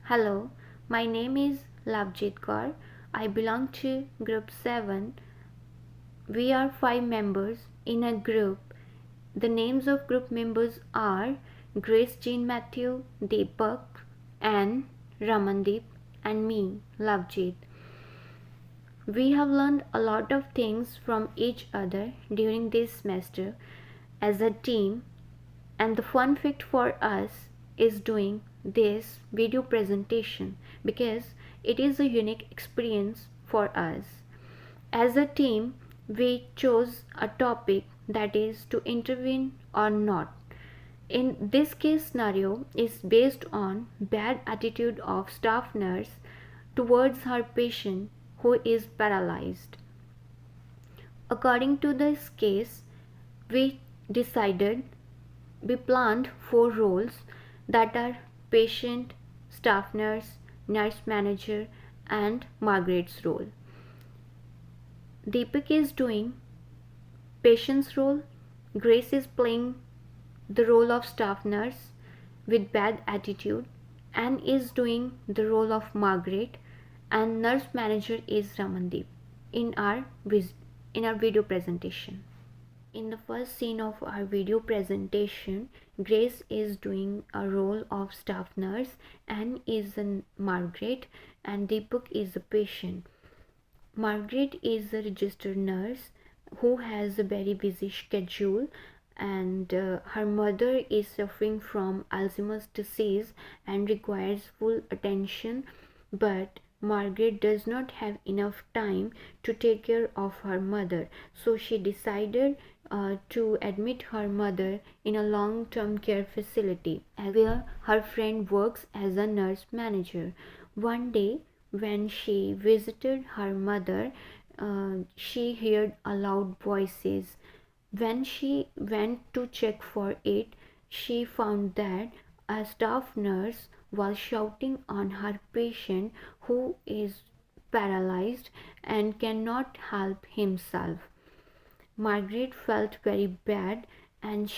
Hello, my name is Labjit Kaur. I belong to Group 7. We are 5 members in a group. The names of group members are Grace Jean Matthew, Deepak, Anne, Ramandeep, and me, Labjit. We have learned a lot of things from each other during this semester as a team, and the fun fact for us is doing this video presentation because it is a unique experience for us. As a team, we chose a topic that is to intervene or not. In this case scenario is based on bad attitude of staff nurse towards her patient who is paralyzed. According to this case, we decided we planned 4 roles that are patient, staff nurse, nurse manager, and Margaret's role. Deepak is doing patient's role, Grace is playing the role of staff nurse with bad attitude, Anne is doing the role of Margaret, and nurse manager is Ramandeep in our video presentation. In the first scene of our video presentation, Grace is doing a role of staff nurse, Anne is a Margaret, and Deepak is a patient. Margaret is a registered nurse who has a very busy schedule, and her mother is suffering from Alzheimer's disease and requires full attention, but Margaret does not have enough time to take care of her mother, so she decided to admit her mother in a long-term care facility where her friend works as a nurse manager. One day, when she visited her mother, she heard a loud voices. When she went to check for it, she found that a staff nurse was shouting on her patient who is paralyzed and cannot help himself. Margaret felt very bad, and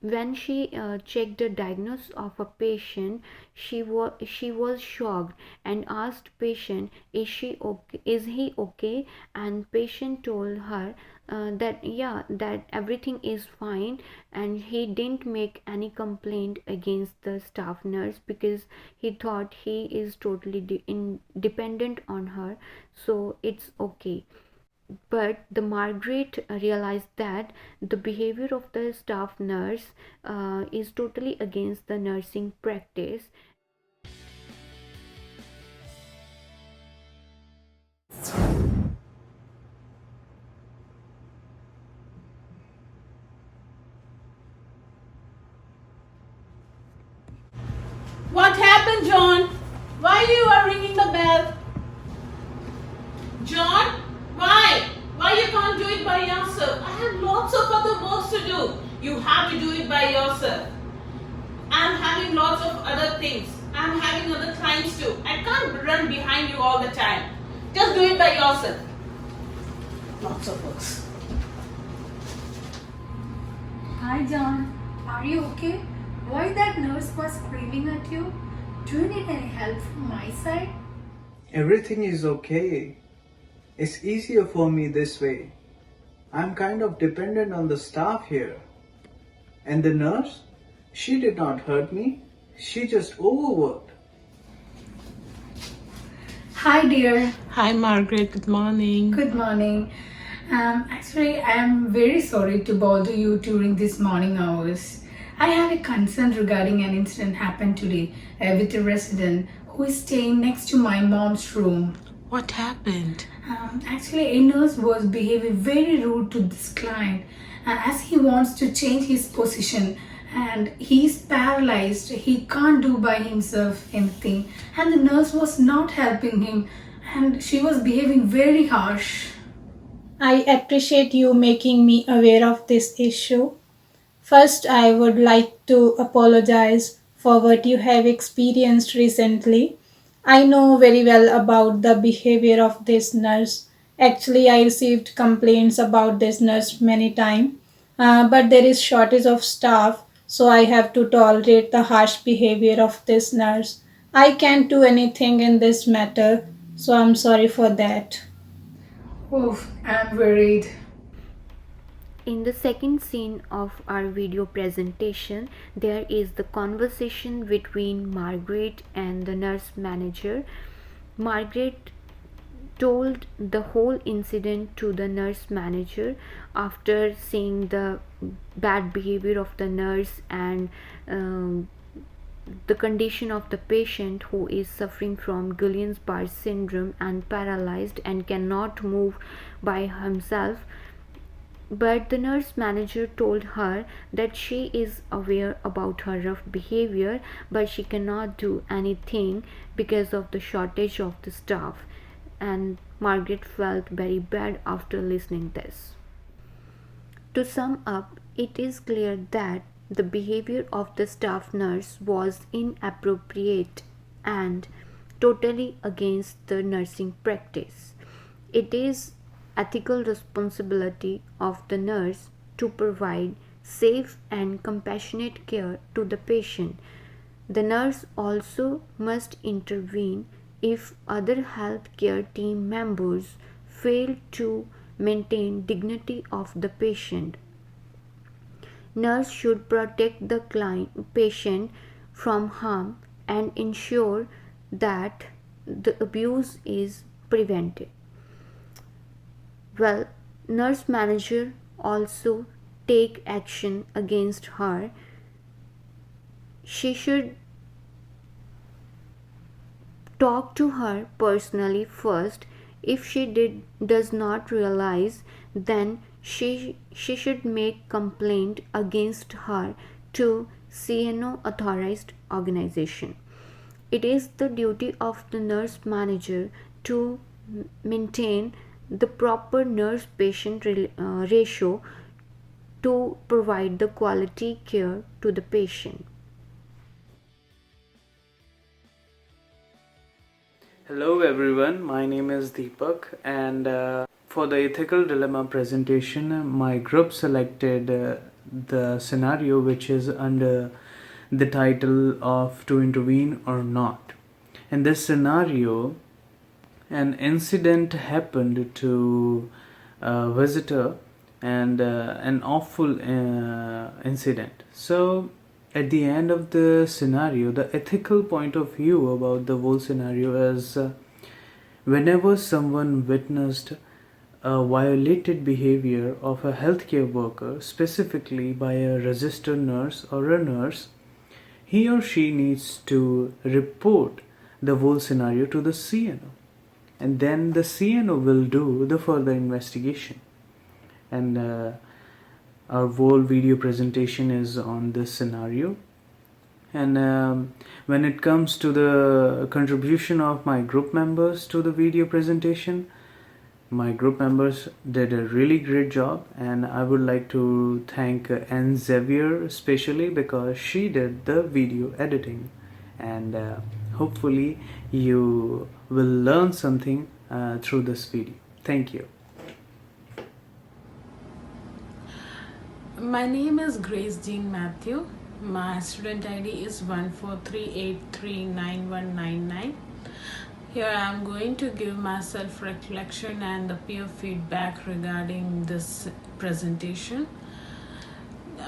when she checked the diagnosis of a patient, she was shocked and asked patient, is he okay? And patient told her that yeah, that everything is fine, and he didn't make any complaint against the staff nurse because he thought he is totally dependent on her, so it's okay. But the Margaret realized that the behavior of the staff nurse is totally against the nursing practice. What happened, John? Why you are ringing the bell? John, why? Why you can't do it by yourself? I have lots of other works to do. You have to do it by yourself. I'm having lots of other things. I'm having other clients too. I can't run behind you all the time. Just do it by yourself. Lots of works. Hi John, are you okay? Why that nurse was screaming at you? Do you need any help from my side? Everything is okay. It's easier for me this way. I'm kind of dependent on the staff here. And the nurse? She did not hurt me. She just overworked. Hi dear, Hi Margaret, good morning. good morning. Actually, I am very sorry to bother you during these morning hours. I have a concern regarding an incident happened today with a resident who is staying next to my mom's room. What happened? Actually, a nurse was behaving very rude to this client as he wants to change his position and he is paralyzed. He can't do by himself anything, and the nurse was not helping him, and she was behaving very harsh. I appreciate you making me aware of this issue. First, I would like to apologize for what you have experienced recently. I know very well about the behavior of this nurse. Actually, I received complaints about this nurse many times, but there is shortage of staff, so I have to tolerate the harsh behavior of this nurse. I can't do anything in this matter, so I'm sorry for that. Oof, I'm worried. In the second scene of our video presentation, there is the conversation between Margaret and the nurse manager. Margaret told the whole incident to the nurse manager after seeing the bad behavior of the nurse and the condition of the patient who is suffering from Guillain-Barré syndrome and paralyzed and cannot move by himself. But the nurse manager told her that she is aware about her rough behavior, but she cannot do anything because of the shortage of the staff. And Margaret felt very bad after listening this. To sum up, it is clear that the behavior of the staff nurse was inappropriate and totally against the nursing practice. It is ethical responsibility of the nurse to provide safe and compassionate care to the patient. The nurse also must intervene if other healthcare team members fail to maintain dignity of the patient. Nurse should protect the patient from harm and ensure that the abuse is prevented. Well, nurse manager also take action against her. She should talk to her personally first. If she does not realize, then she should make complaint against her to CNO authorized organization. It is the duty of the nurse manager to maintain the proper nurse patient ratio to provide the quality care to the patient. Hello everyone, my name is Deepak, and for the ethical dilemma presentation, my group selected the scenario which is under the title of To Intervene or Not. In this scenario, an incident happened to a visitor and an awful incident. So, at the end of the scenario, the ethical point of view about the whole scenario is whenever someone witnessed a violated behavior of a healthcare worker, specifically by a registered nurse or a nurse, he or she needs to report the whole scenario to the CNO, and then the CNO will do the further investigation. And our whole video presentation is on this scenario. And when it comes to the contribution of my group members to the video presentation, my group members did a really great job, and I would like to thank Anne Xavier especially because she did the video editing. And hopefully you will learn something through this video. Thank you. My name is Grace Jean Matthew. My student ID is 143839199. Here I am going to give my self-reflection and the peer feedback regarding this presentation.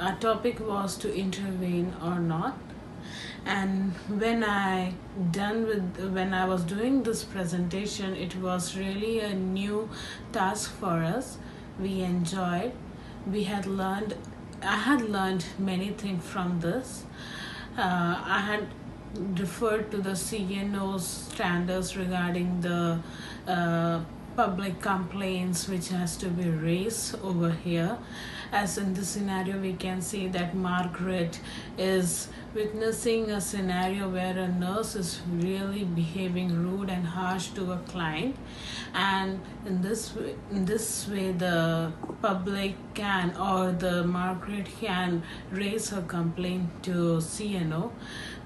Our topic was to intervene or not. And when I was doing this presentation, it was really a new task for us. We enjoyed. I had learned many things from this. I had referred to the CNO's standards regarding the public complaints which has to be raised over here. As in this scenario, we can see that Margaret is witnessing a scenario where a nurse is really behaving rude and harsh to a client, and in this way the public can, or the Margaret can raise her complaint to CNO.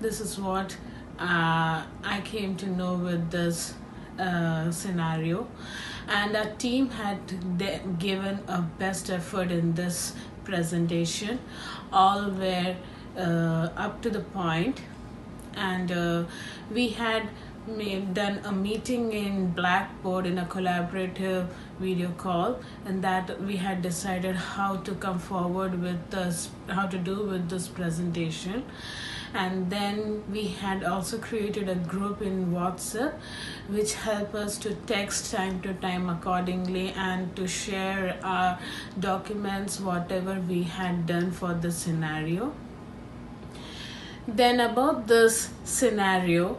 This is what I came to know with this scenario, and our team had given a best effort in this presentation. All were up to the point, and we had done a meeting in Blackboard in a collaborative video call, and that we had decided how to come forward with this, how to do with this presentation. And then we had also created a group in WhatsApp which help us to text time to time accordingly and to share our documents, whatever we had done for the scenario. Then about this scenario,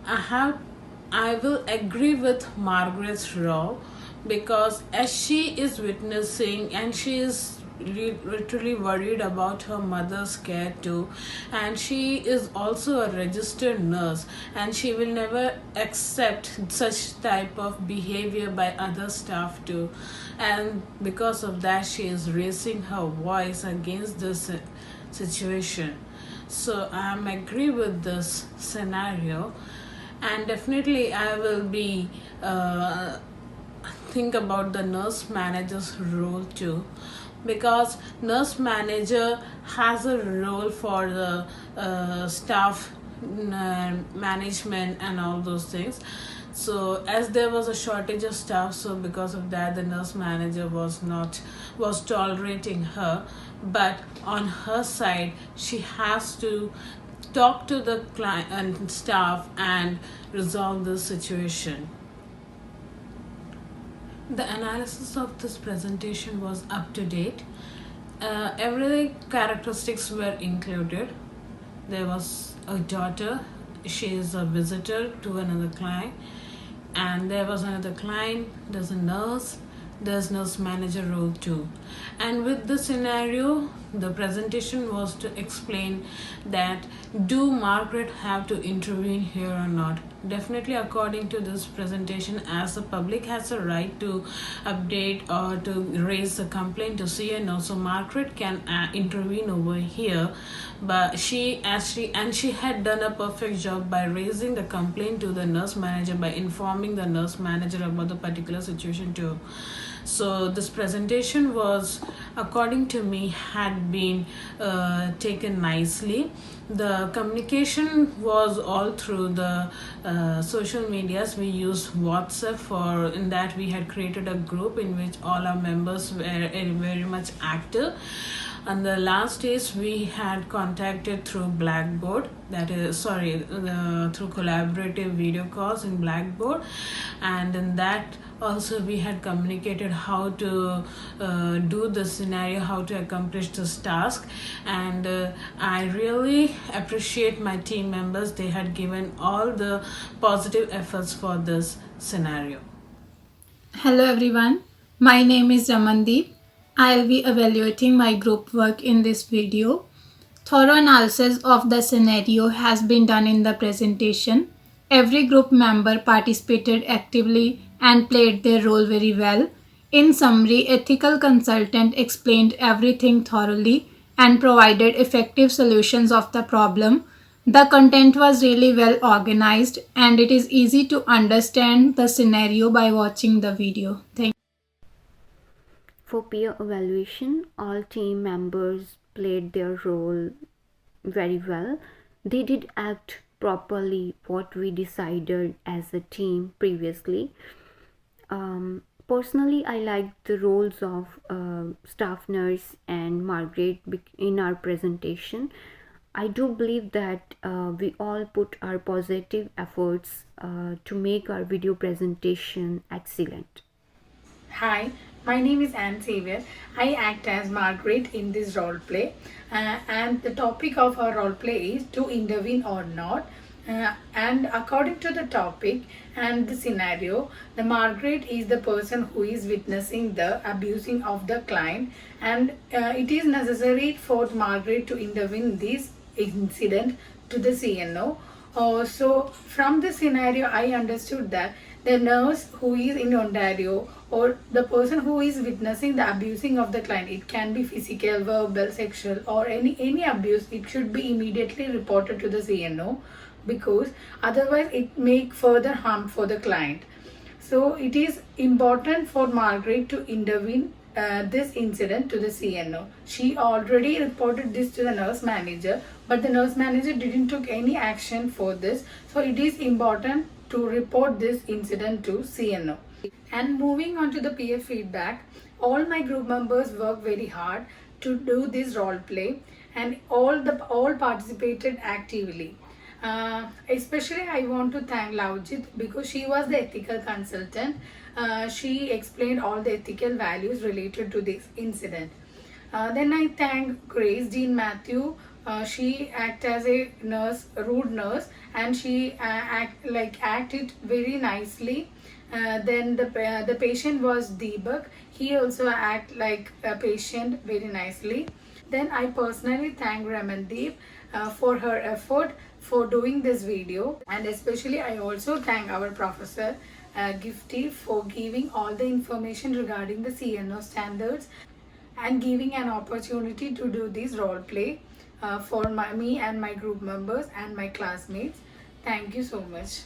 I will agree with Margaret's role, because as she is witnessing and she is literally worried about her mother's care too, and she is also a registered nurse, and she will never accept such type of behavior by other staff too, and because of that she is raising her voice against this situation. So I am agree with this scenario, and definitely I will be think about the nurse manager's role too, because nurse manager has a role for the staff management and all those things. So as there was a shortage of staff, so because of that the nurse manager was tolerating her, but on her side she has to talk to the client and staff and resolve the situation. The analysis of this presentation was up to date. Every characteristics were included. There was a daughter, she is a visitor to another client, and there was another client, there's a nurse, there's nurse manager role too. And with the scenario, the presentation was to explain that do Margaret have to intervene here or not. Definitely according to this presentation, as the public has a right to update or to raise a complaint to CNO, so Margaret can intervene over here. But she had done a perfect job by raising the complaint to the nurse manager, by informing the nurse manager about the particular situation too. So this presentation was, according to me, had been taken nicely. The communication was all through the social medias. We used WhatsApp for, in that we had created a group in which all our members were very much active. On the last days we had contacted through Blackboard, that is through collaborative video calls in Blackboard, and in that also we had communicated how to do the scenario, how to accomplish this task. And I really appreciate my team members. They had given all the positive efforts for this scenario. Hello everyone, my name is Ramandeep. I'll be evaluating my group work in this video. Thorough analysis of the scenario has been done in the presentation. Every group member participated actively and played their role very well. In summary, ethical consultant explained everything thoroughly and provided effective solutions of the problem. The content was really well organized, and it is easy to understand the scenario by watching the video. Thank you. For peer evaluation, all team members played their role very well. They did act properly what we decided as a team previously. Personally, I liked the roles of staff nurse and Margaret in our presentation. I do believe that we all put our positive efforts to make our video presentation excellent. Hi, my name is Anne Xavier. I act as Margaret in this role play, and the topic of our role play is to intervene or not. And according to the topic and the scenario, the Margaret is the person who is witnessing the abusing of the client, and it is necessary for Margaret to intervene this incident to the CNO. So from the scenario, I understood that the nurse who is in Ontario, or the person who is witnessing the abusing of the client, it can be physical, verbal, sexual, or any abuse, it should be immediately reported to the CNO, because otherwise it may further harm for the client. So it is important for Margaret to intervene this incident to the CNO. She already reported this to the nurse manager, but the nurse manager didn't took any action for this. So it is important to report this incident to CNO. And moving on to the peer feedback, all my group members worked very hard to do this role play, and all participated actively. Especially I want to thank Laujit because she was the ethical consultant. She explained all the ethical values related to this incident. Then I thank Grace Dean Matthew. She acted as a nurse, rude nurse, and she acted very nicely. Then the patient was Deepak. He also act like a patient very nicely. Then I personally thank Ramandeep for her effort for doing this video, and especially I also thank our professor Gifty for giving all the information regarding the CNO standards and giving an opportunity to do this role play for me and my group members and my classmates. Thank you so much.